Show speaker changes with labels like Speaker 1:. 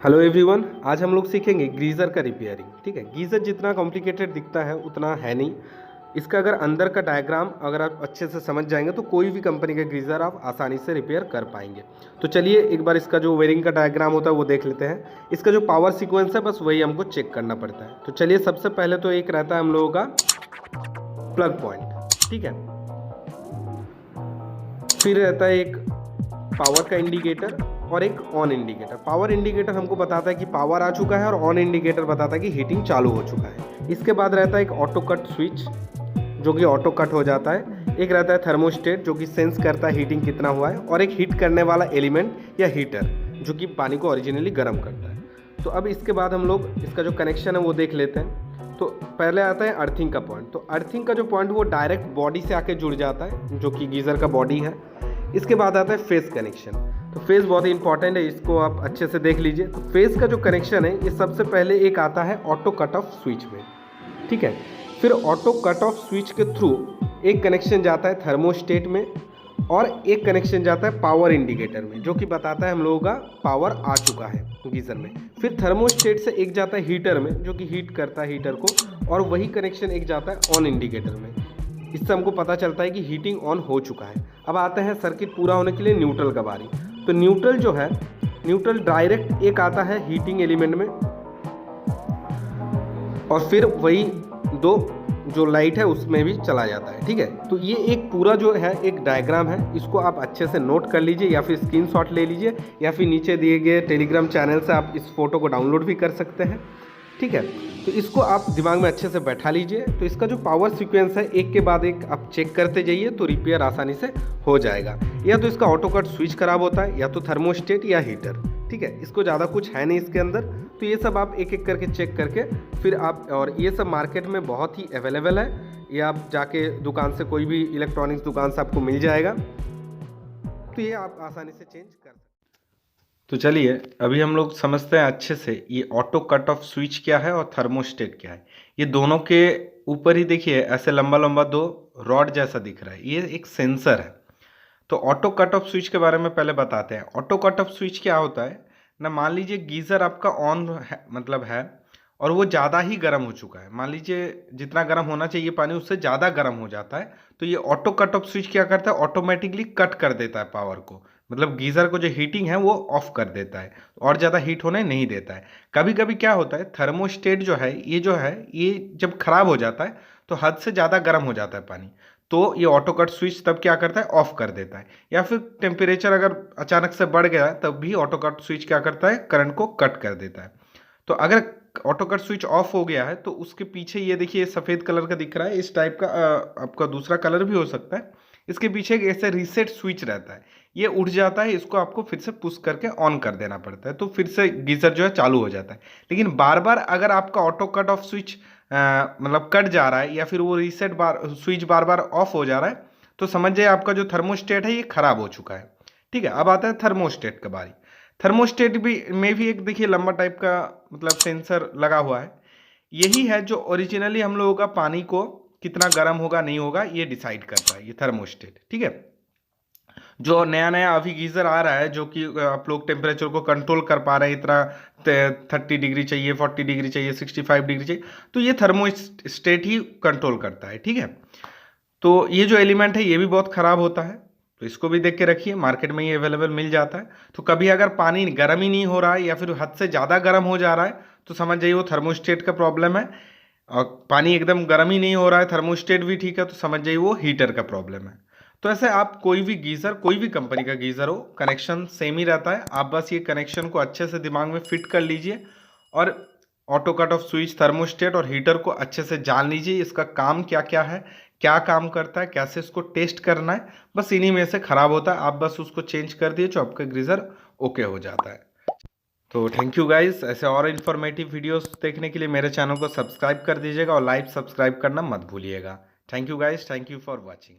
Speaker 1: Hello everyone, आज हम लोग सीखेंगे गीज़र का रिपेयरिंग। ठीक है, गीज़र जितना कॉम्प्लिकेटेड दिखता है उतना है नहीं। इसका अगर अंदर का डायग्राम अगर आप अच्छे से समझ जाएंगे तो कोई भी कंपनी का गीज़र आप आसानी से रिपेयर कर पाएंगे। तो चलिए एक बार इसका जो वेयरिंग का डायग्राम होता है वो देख लेते हैं। इसका जो पावर सीक्वेंस है बस वही हमको चेक करना पड़ता है। तो चलिए सबसे पहले तो एक रहता है हम लोगों का प्लग पॉइंट। ठीक है, फिर रहता है एक पावर का इंडिकेटर और एक ऑन इंडिकेटर। पावर इंडिकेटर हमको बताता है कि पावर आ चुका है और ऑन इंडिकेटर बताता है कि हीटिंग चालू हो चुका है। इसके बाद रहता है एक ऑटो कट स्विच जो कि ऑटो कट हो जाता है। एक रहता है थर्मोस्टेट जो कि सेंस करता है हीटिंग कितना हुआ है, और एक हीट करने वाला एलिमेंट या हीटर जो कि पानी को ओरिजिनली गर्म करता है। तो अब इसके बाद हम लोग इसका जो कनेक्शन है वो देख लेते हैं। तो पहले आता है अर्थिंग का पॉइंट। तो अर्थिंग का जो पॉइंट वो डायरेक्ट बॉडी से आके जुड़ जाता है जो कि गीज़र का बॉडी है। इसके बाद आता है फेस कनेक्शन। तो फेस बहुत ही इंपॉर्टेंट है, इसको आप अच्छे से देख लीजिए। तो फेस का जो कनेक्शन है ये सबसे पहले एक आता है ऑटो कट ऑफ स्विच में। ठीक है, फिर ऑटो कट ऑफ स्विच के थ्रू एक कनेक्शन जाता है थर्मोस्टेट में और एक कनेक्शन जाता है पावर इंडिकेटर में जो कि बताता है हम लोगों का पावर आ चुका है गीज़र में। फिर थर्मोस्टेट से एक जाता है हीटर में जो कि हीट करता है हीटर को, और वही कनेक्शन एक जाता है ऑन इंडिकेटर में। इससे हमको पता चलता है कि हीटिंग ऑन हो चुका है। अब आते हैं सर्किट पूरा होने के लिए न्यूट्रल का बारी। तो न्यूट्रल जो है, न्यूट्रल डायरेक्ट एक आता है हीटिंग एलिमेंट में और फिर वही दो जो लाइट है उसमें भी चला जाता है। ठीक है, तो ये एक पूरा जो है एक डायग्राम है, इसको आप अच्छे से नोट कर लीजिए या फिर स्क्रीनशॉट ले लीजिए या फिर नीचे दिए गए टेलीग्राम चैनल से आप इस फोटो को डाउनलोड भी कर सकते हैं। ठीक है, तो इसको आप दिमाग में अच्छे से बैठा लीजिए। तो इसका जो पावर सीक्वेंस है एक के बाद एक आप चेक करते जाइए तो रिपेयर आसानी से हो जाएगा। या तो इसका ऑटो कट स्विच खराब होता है या तो थर्मोस्टेट या हीटर। ठीक है, इसको ज़्यादा कुछ है नहीं इसके अंदर। तो ये सब आप एक एक करके चेक करके फिर आप, और ये सब मार्केट में बहुत ही अवेलेबल है, ये आप जाके दुकान से कोई भी इलेक्ट्रॉनिक्स दुकान से आपको मिल जाएगा। तो ये आप आसानी से चेंज कर सकते हैं। तो चलिए अभी हम लोग समझते हैं अच्छे से ये ऑटो कट ऑफ स्विच क्या है और थर्मोस्टेट क्या है। ये दोनों के ऊपर ही देखिए ऐसे लंबा लंबा दो रॉड जैसा दिख रहा है, ये एक सेंसर है। तो ऑटो कट ऑफ स्विच के बारे में पहले बताते हैं। ऑटो कट ऑफ स्विच क्या होता है ना, मान लीजिए गीज़र आपका ऑन है, मतलब है, और वो ज़्यादा ही गर्म हो चुका है। मान लीजिए जितना गर्म होना चाहिए पानी उससे ज़्यादा गर्म हो जाता है। तो ये ऑटो कट ऑफ स्विच क्या करता है, ऑटोमेटिकली कट कर देता है पावर को, मतलब गीज़र को जो हीटिंग है वो ऑफ कर देता है और ज़्यादा हीट होने नहीं देता है। कभी कभी क्या होता है, थर्मोस्टेट जो है ये जब खराब हो जाता है तो हद से ज़्यादा गर्म हो जाता है पानी, तो ये ऑटो कट स्विच तब क्या करता है, ऑफ कर देता है। या फिर टेम्परेचर अगर अचानक से बढ़ गया तब भी ऑटो कट स्विच क्या करता है, करंट को कट कर देता है। तो अगर ऑटो कट स्विच ऑफ हो गया है तो उसके पीछे ये देखिए सफ़ेद कलर का दिख रहा है, इस टाइप का आपका दूसरा कलर भी हो सकता है। इसके पीछे एक ऐसा रीसेट स्विच रहता है, ये उठ जाता है, इसको आपको फिर से पुश करके ऑन कर देना पड़ता है, तो फिर से गीज़र जो है चालू हो जाता है। लेकिन बार बार अगर आपका ऑटो कट ऑफ स्विच मतलब कट जा रहा है या फिर वो reset switch bar bar of हो जा रहा है तो समझ जाइए आपका जो थर्मोस्टेट है ये खराब हो चुका है। ठीक है, अब आता है थर्मोस्टेट का बारी। थर्मोस्टेट में भी एक देखिए लंबा टाइप का मतलब सेंसर लगा हुआ है। यही है जो ओरिजिनली हम लोगों का पानी को कितना गर्म होगा नहीं होगा ये डिसाइड करता है, ये थर्मोस्टेट। ठीक है, जो नया नया अभी गीज़र आ रहा है जो कि आप लोग टेम्परेचर को कंट्रोल कर पा रहे हैं, इतना 30 डिग्री चाहिए, 40 डिग्री चाहिए, 65 डिग्री चाहिए, तो ये थर्मोस्टेट ही कंट्रोल करता है। ठीक है, तो ये जो एलिमेंट है ये भी बहुत ख़राब होता है, तो इसको भी देख के रखिए, मार्केट में ये अवेलेबल मिल जाता है। तो कभी अगर पानी गर्म ही नहीं हो रहा है या फिर हद से ज़्यादा गर्म हो जा रहा है तो समझ जाइए वो थर्मोस्टेट का प्रॉब्लम है। और पानी एकदम गर्म ही नहीं हो रहा है, थर्मोस्टेट भी ठीक है, तो समझ जाइए वो हीटर का प्रॉब्लम है। तो ऐसे आप कोई भी गीज़र, कोई भी कंपनी का गीज़र हो, कनेक्शन सेम ही रहता है। आप बस ये कनेक्शन को अच्छे से दिमाग में फिट कर लीजिए और auto cut off switch, thermostat और हीटर को अच्छे से जान लीजिए, इसका काम क्या क्या है, क्या काम करता है, कैसे इसको टेस्ट करना है। बस इन्हीं में से ख़राब होता है, आप बस उसको चेंज कर दिए तो आपका गीज़र ओके हो जाता है। तो थैंक यू गाइस, ऐसे और इन्फॉर्मेटिव वीडियोस देखने के लिए मेरे चैनल को सब्सक्राइब कर दीजिएगा और लाइव सब्सक्राइब करना मत भूलिएगा। Thank you guys, thank you for watching.